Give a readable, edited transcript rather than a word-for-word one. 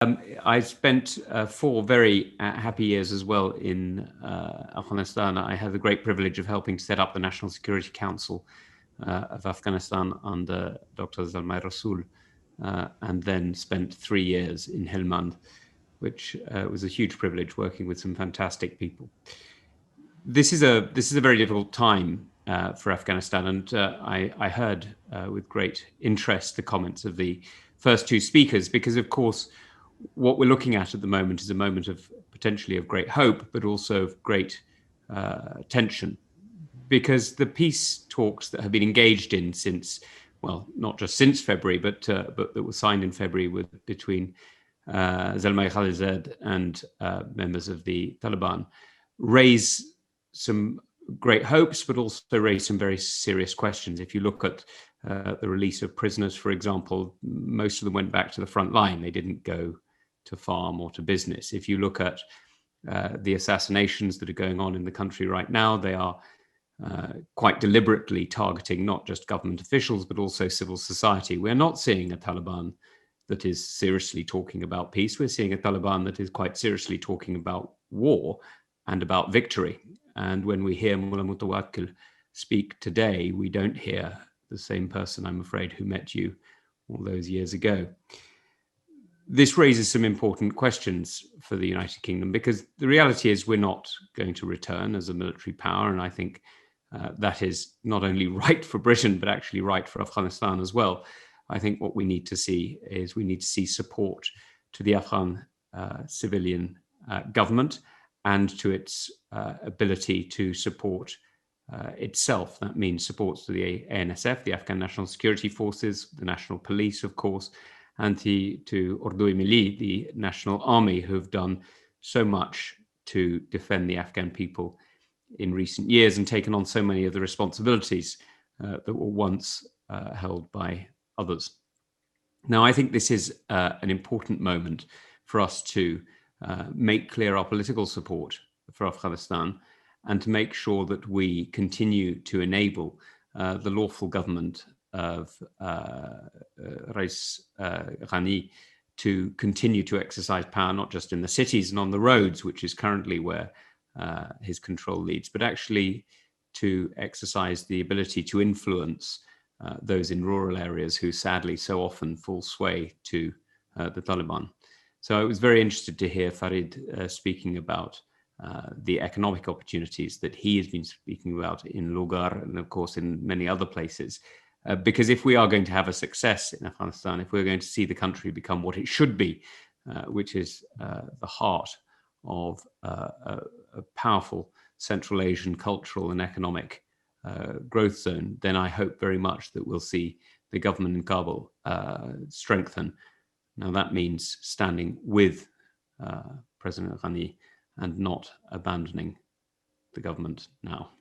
I spent 4 very happy years as well in Afghanistan. I had the great privilege of helping to set up the National Security Council of Afghanistan under Dr. Zalmay Rasool, and then spent 3 years in Helmand, which was a huge privilege working with some fantastic people. This is a very difficult time for Afghanistan, and I heard with great interest the comments of the first two speakers, because of course what we're looking at the moment is a moment of potentially of great hope, but also of great tension, because the peace talks that have been engaged in since, well, not just since February, but that were signed in February between Zalmay Khalilzad and members of the Taliban, raise some great hopes, but also raise some very serious questions. If you look at the release of prisoners, for example, most of them went back to the front line. They didn't go to farm or to business. If you look at the assassinations that are going on in the country right now, they are quite deliberately targeting not just government officials, but also civil society. We're not seeing a Taliban that is seriously talking about peace. We're seeing a Taliban that is quite seriously talking about war and about victory. And when we hear Mullah Mutawakkil speak today, we don't hear the same person, I'm afraid, who met you all those years ago. This raises some important questions for the United Kingdom, because the reality is we're not going to return as a military power. And I think that is not only right for Britain, but actually right for Afghanistan as well. I think what we need to see is we need to see support to the Afghan civilian government and to its ability to support itself. That means support to the ANSF, the Afghan National Security Forces, the National Police, of course, and to Ordu-i Milli, the National Army, who have done so much to defend the Afghan people in recent years and taken on so many of the responsibilities that were once held by others. Now, I think this is an important moment for us to make clear our political support for Afghanistan and to make sure that we continue to enable the lawful government of Rais Ghani to continue to exercise power, not just in the cities and on the roads, which is currently where his control leads, but actually to exercise the ability to influence those in rural areas who sadly so often fall sway to the Taliban. So I was very interested to hear Farid speaking about the economic opportunities that he has been speaking about in Logar and of course in many other places. Because if we are going to have a success in Afghanistan, if we're going to see the country become what it should be, which is the heart of a powerful Central Asian cultural and economic growth zone, then I hope very much that we'll see the government in Kabul strengthen. Now that means standing with President Ghani and not abandoning the government now.